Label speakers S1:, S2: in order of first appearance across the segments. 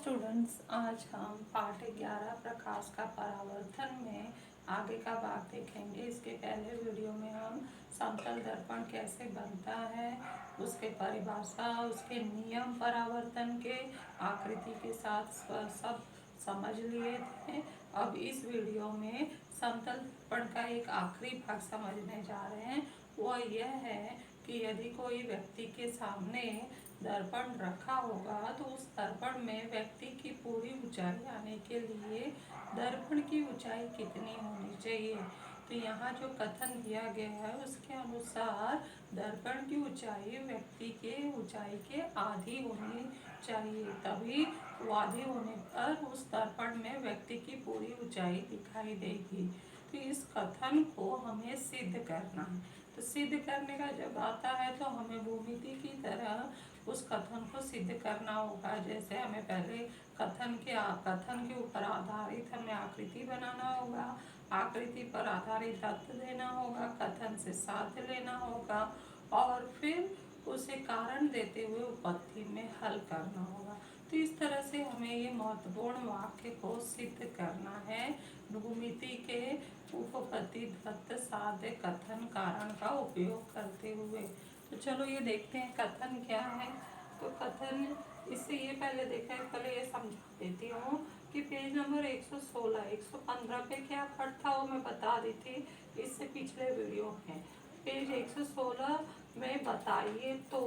S1: Students, आज हम पाठ 11 प्रकाश का परावर्तन में आगे का भाग देखेंगे। इसके पहले वीडियो में हम समतल दर्पण कैसे बनता है, उसके परिभाषा, उसके नियम, परावर्तन के आकृति के साथ सब समझ लिए थे। अब इस वीडियो में समतल दर्पण का एक आखिरी भाग समझने जा रहे हैं। वह यह है कि यदि कोई व्यक्ति के सामने दर्पण रखा होगा तो उस दर्पण में व्यक्ति की पूरी ऊंचाई आने के लिए दर्पण की ऊंचाई कितनी होनी चाहिए। तो यहाँ जो कथन दिया गया है उसके अनुसार दर्पण की ऊंचाई व्यक्ति के ऊंचाई के आधी होनी चाहिए, तभी आधी होने पर उस दर्पण में व्यक्ति की पूरी ऊंचाई दिखाई देगी। तो इस कथन को हमें सिद्ध करना है। तो सिद्ध करने का जब आता है तो हमें भूमिति की तरह उस कथन को सिद्ध करना होगा। जैसे हमें पहले कथन के ऊपर आधारित हमें आकृति बनाना होगा, आकृति पर आधारित तथ्य देना होगा, कथन से साध्य लेना होगा और फिर उसे कारण देते हुए उपपत्ति में हल करना होगा। तो इस तरह से हमें ये महत्वपूर्ण वाक्य को सिद्ध करना है भूमिति के उपपत्ति तथ्य साध्य कथन कारण का उपयोग करते हुए। तो चलो ये देखते हैं कथन क्या है। तो कथन, इससे ये पहले देखा है, पहले ये समझा देती हूँ कि पेज नंबर 116, 115 पे क्या पाठ था वो मैं बता दी थी इससे पिछले वीडियो में। पेज 116 में बताइए तो,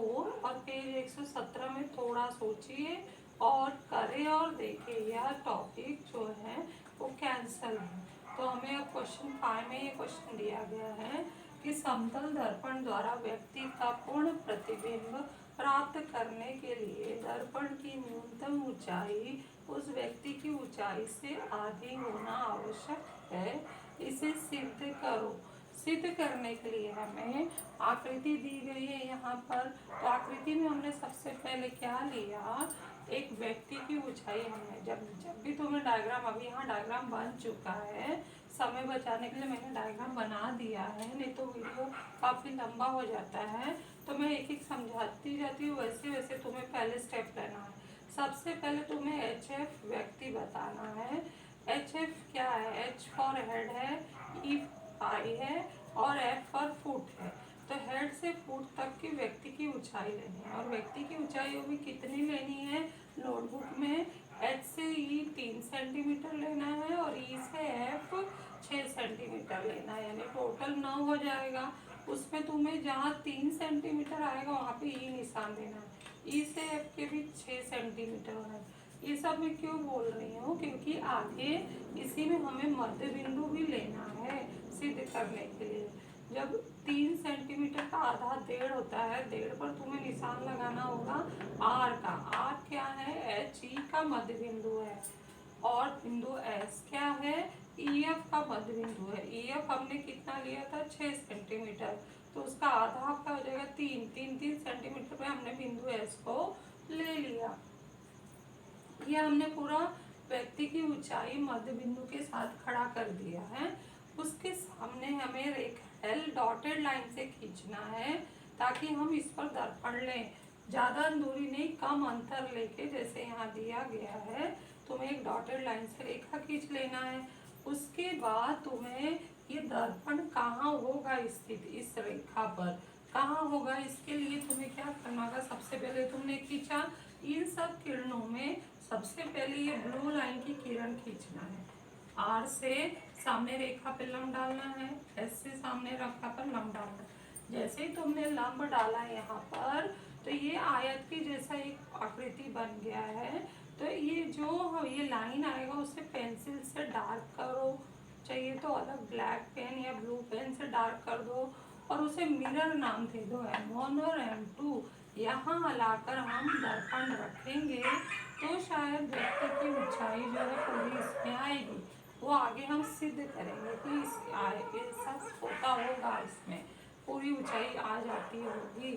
S1: और पेज 117 में थोड़ा सोचिए और करें और देखें। यह टॉपिक जो है वो कैंसल है। तो हमें अब क्वेश्चन 5 में ये क्वेश्चन दिया गया है कि समतल दर्पण द्वारा व्यक्ति का पूर्ण प्रतिबिंब प्राप्त करने के लिए दर्पण की न्यूनतम ऊंचाई उस व्यक्ति की ऊंचाई से आधी होना आवश्यक है। इसे सिद्ध करो। सिद्ध करने के लिए हमें आकृति दी गई है यहाँ पर। तो आकृति में हमने सबसे पहले क्या लिया, एक व्यक्ति की ऊंचाई। हमने जब भी तुम्हें डायग्राम, अभी यहाँ डायग्राम बन चुका है, समय बचाने के लिए मैंने डायग्राम बना दिया है, नहीं तो वीडियो काफ़ी लंबा हो जाता है। तो मैं एक एक समझाती जाती हूँ, वैसे वैसे तुम्हें पहले स्टेप लेना है। सबसे पहले तुम्हें HF व्यक्ति बताना है। HF क्या है? H फॉर हेड है, E आई है और F फॉर फुट है। तो हेड से फुट तक की व्यक्ति की ऊंचाई लेनी है, और व्यक्ति की ऊंचाई भी कितनी लेनी है नोटबुक में? H से E 3 सेंटीमीटर लेना है और E से F 6 सेंटीमीटर लेना है, यानी टोटल 9 हो जाएगा। उसमें तुम्हें जहाँ 3 सेंटीमीटर आएगा वहाँ पे E निशान देना है। E से F के भी 6 सेंटीमीटर है। ये सब मैं क्यों बोल रही हूँ, क्योंकि आगे इसी में हमें मध्य बिंदु भी लेना है सिद्ध करने के लिए। जब 3 सेंटीमीटर का आधा 1.5 होता है, 1.5 पर तुम्हें निशान लगाना होगा R का। R क्या है? HE का मध्य बिंदु है। और बिंदु S क्या है? EF का मध्य बिंदु है। EF हमने कितना लिया था? 6 सेंटीमीटर। तो उसका आधा आपका हो जाएगा 3 सेंटीमीटर पे हमने बिंदु S को ले लिया। ये हमने पूरा व्यक्ति की ऊंचाई मध्य बिंदु के साथ खड़ा कर दिया है। उसके सामने हमें रेखा L डॉटेड लाइन से खींचना है ताकि हम इस पर दर्पण लें। ज़्यादा दूरी नहीं, कम अंतर लेके, जैसे यहाँ दिया गया है, तुम्हें एक डॉटेड लाइन से रेखा खींच लेना है। उसके बाद तुम्हें ये दर्पण कहाँ होगा स्थित, इस रेखा पर कहाँ होगा, इसके लिए तुम्हें क्या करना होगा? सबसे पहले तुमने खींचा, इन सब किरणों में सबसे पहले ये ब्लू लाइन की किरण खींचना है। R से सामने रेखा पे लंब डालना है, S से सामने रेखा पर लंब डालना है। जैसे ही तुमने लंब डाला यहाँ पर, तो ये आयत की जैसा एक आकृति बन गया है। तो ये जो ये लाइन आएगा उसे पेंसिल से डार्क करो, चाहिए तो अलग ब्लैक पेन या ब्लू पेन से डार्क कर दो, और उसे मिरर नाम दे दो, M1 और M2। यहाँ हलाकर हम दर्पण रखेंगे तो शायद व्यक्ति की ऊंचाई जो है पूरी इसमें आएगी। वो आगे हम सिद्ध करेंगे कि ऐसा होता होगा, इसमें पूरी ऊंचाई आ जाती होगी।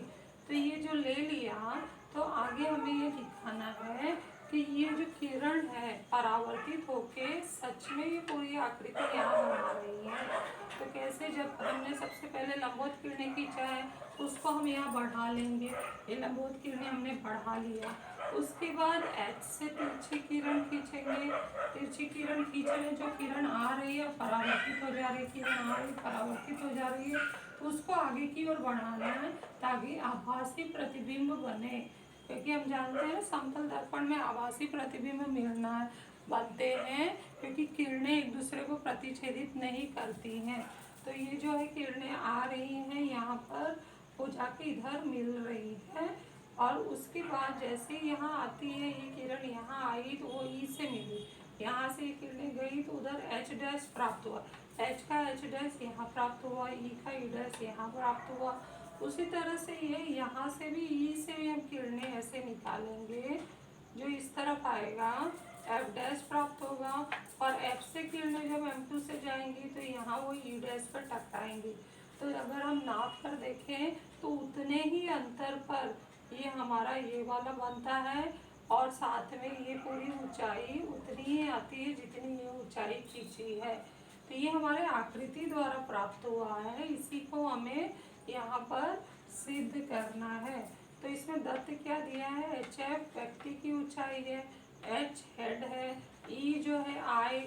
S1: तो ये जो ले लिया, तो आगे हमें ये दिखाना है कि ये जो किरण है परावर्तित होके सच में ये पूरी आकृति यहाँ बना रही है। तो कैसे? जब हमने सबसे पहले लंबवत किरणें खींचा है, उसको हम यहाँ बढ़ा लेंगे। ये लंबवत किरणें हमने बढ़ा लिया। उसके बाद H से तिरछी किरण खींचेंगे। तिरछी किरण खींचने जो किरण आ रही है परावर्तित हो जा रही है, किरण आ रही है परावर्तित हो जा रही है, तो उसको आगे की ओर बढ़ाना है ताकि आभासी प्रतिबिंब बने। क्योंकि हम जानते हैं समतल दर्पण में आभासी प्रतिबिंब मिलना है बनते हैं, क्योंकि किरणें एक दूसरे को प्रतिच्छेदित नहीं करती हैं। तो ये जो है किरणें आ रही हैं यहाँ पर, वो जाके इधर मिल रही है, और उसके बाद जैसे यहाँ आती है ये किरण यहाँ आई तो वो ई से मिली, यहाँ से ये किरणें गई तो उधर H डैश प्राप्त हुआ, H का H डैश यहाँ प्राप्त हुआ, ई का ई डैश यहाँ प्राप्त हुआ। उसी तरह से ये यहाँ से भी ई से भी हम किरणें ऐसे निकालेंगे, जो इस तरफ आएगा F डैश प्राप्त होगा, और F से किरणें जब M2 से जाएंगी तो यहाँ वो ई डैश पर टकराएंगी। तो अगर हम नाप कर देखें तो उतने ही अंतर पर ये हमारा ये वाला बनता है, और साथ में ये पूरी ऊंचाई उतनी ही आती है जितनी ये ऊंचाई खींची है। तो ये हमारे आकृति द्वारा प्राप्त हुआ है, इसी को हमें यहाँ पर सिद्ध करना है। तो इसमें दत्त क्या दिया है, HF व्यक्ति की ऊंचाई है, H हेड है, E जो है आई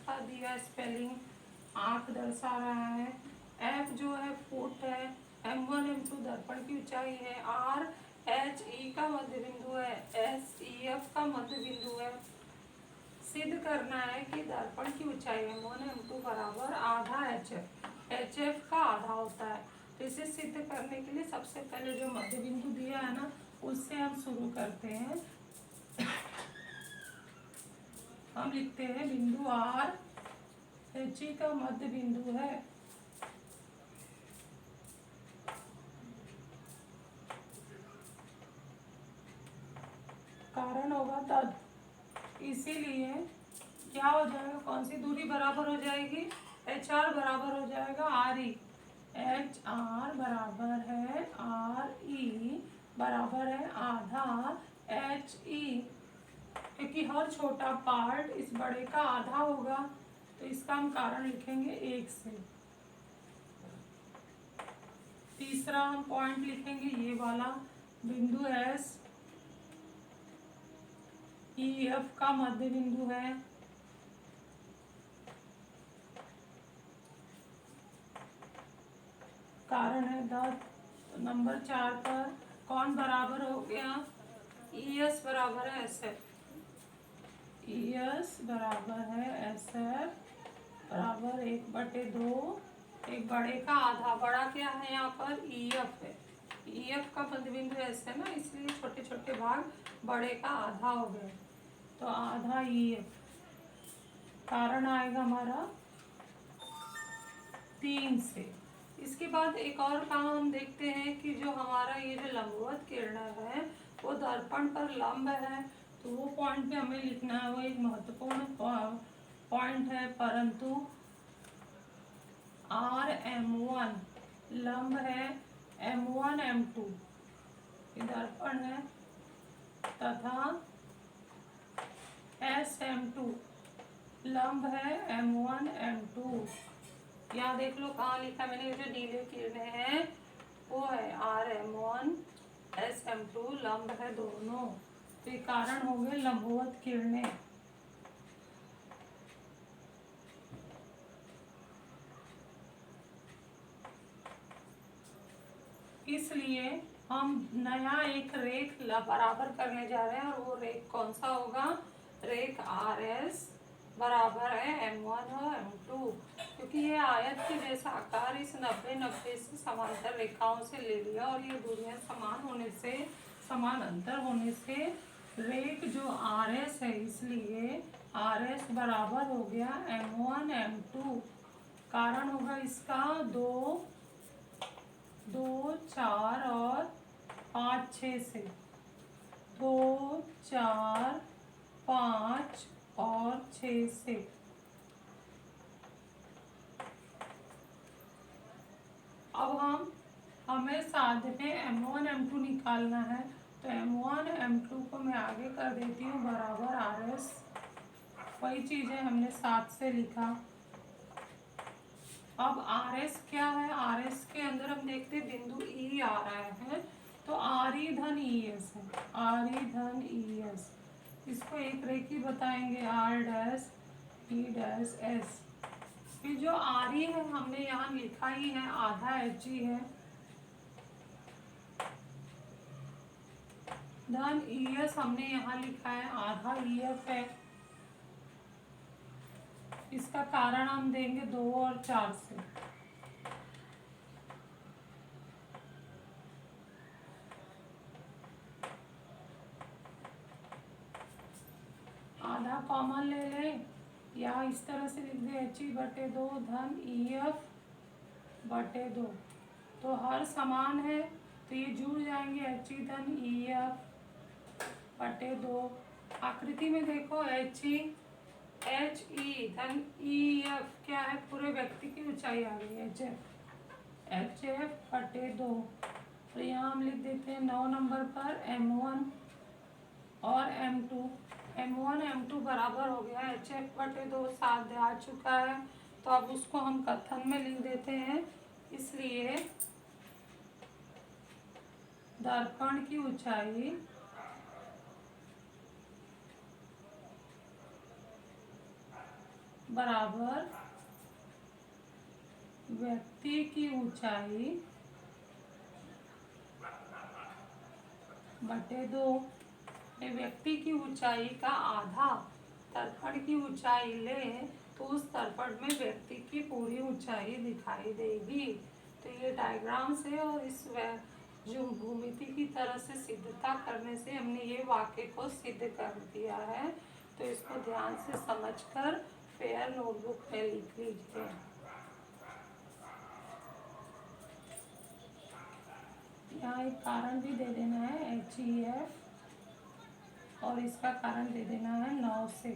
S1: का दिया स्पेलिंग, आँख दर्शा रहा है, F जो है फुट है, M1 M2 दर्पण की ऊंचाई है, R H E का मध्य बिंदु है, S E F का मध्य बिंदु है। सिद्ध करना है कि दर्पण की ऊंचाई M1 M2 बराबर आधा HF, HF का आधा होता है। तो इसे सिद्ध करने के लिए सबसे पहले जो मध्य बिंदु दिया है ना, उससे हम शुरू करते हैं। हम लिखते हैं बिंदु R HE का मध्य बिंदु है, कारण होगा दत्त। इसीलिए क्या हो जाएगा, कौन सी दूरी बराबर हो जाएगी, HR बराबर हो जाएगा RE, HR बराबर है RE बराबर है आधा HE, क्योंकि हर छोटा पार्ट इस बड़े का आधा होगा, तो इसका हम कारण लिखेंगे 1 से। तीसरा हम पॉइंट लिखेंगे ये वाला बिंदु S, EF का मध्य बिंदु है, कारण है दत्त। नंबर 4 पर कौन बराबर हो गया, ES बराबर है SF, ES बराबर है SF बराबर 1/2, एक बड़े का आधा, बड़ा क्या है यहाँ पर EF है, EF का मध्य बिंदु S है ना, इसलिए छोटे छोटे भाग बड़े का आधा हो गए, तो आधा EF। कारण आएगा हमारा 3 से। इसके बाद एक और काम हम देखते हैं कि जो हमारा ये जो लंबवत किरणें है वो दर्पण पर लंब है, तो वो पॉइंट पे हमें लिखना है, वो एक महत्वपूर्ण पॉइंट है। परंतु RM1 लंब है M1 M2 दर्पण है, तथा SM2 लंब है M1 M2। यहाँ देख लो कहाँ लिखा मैंने, जो नीले किरणें हैं वो है RM1 SM2 लंब है दोनों, तो ये कारण हो गए लंबवत किरणें। इसलिए हम नया एक रेख बराबर करने जा रहे हैं, और वो रेख कौन सा होगा, रेख RS बराबर है M1 और M2, क्योंकि ये आयत के जैसा आकार इस 90-90 से समांतर रेखाओं से ले लिया, और ये दूरियां समान होने से, समान अंतर होने से रेख जो RS है, इसलिए RS बराबर हो गया M1 M2। कारण होगा इसका 2, 4 और 5 6 से, 2 4 5 और 6 से। अब हमें साथ में M1 M2 निकालना है, तो M1 M2 को मैं आगे कर देती हूँ बराबर RS, वही चीज़ है हमने 7 से लिखा। अब आर एस क्या है, आर एस के अंदर हम देखते हैं बिंदु ई आ रहा है, तो आर ई धन ई एस है, आर ई धन ई एस, इसको एक रेखी बताएंगे, R dash E dash S. फिर जो आर ई है हमने यहाँ लिखा ही है, आधा एच ई है, धन ई एस हमने यहाँ लिखा है, आधा ई एफ है। इसका कारण हम देंगे 2 और 4 से। आधा कॉमन ले ले या इस तरह से लिख दे, एच ई बटे 2 धन ई एफ बटे 2, तो हर समान है तो ये जुड़ जाएंगे, एच ई धन ई एफ बटे 2। आकृति में देखो एच ई धन ई एफ क्या है, पूरे व्यक्ति की ऊंचाई आ गई, एच एफ बटे 2। तो यहाँ हम लिख देते हैं 9 नंबर पर m1 और m2, m1 m2 बराबर हो गया एच एफ बटे 2, साथ आ चुका है। तो अब उसको हम कथन में लिख देते हैं, इसलिए दर्पण की ऊंचाई बराबर व्यक्ति की ऊंचाई बटे 2। व्यक्ति की ऊंचाई का आधा दर्पण की ऊंचाई ले तो उस दर्पण में व्यक्ति की पूरी ऊंचाई दिखाई देगी। तो ये डायग्राम से और इस जो भूमिति की तरह से सिद्धता करने से हमने ये वाक्य को सिद्ध कर दिया है। तो इसको ध्यान से समझकर फेयर नोटबुक में लिख लीजिए। यहाँ एक कारण भी दे देना है, एच ई एफ, और इसका कारण दे देना है 9 से।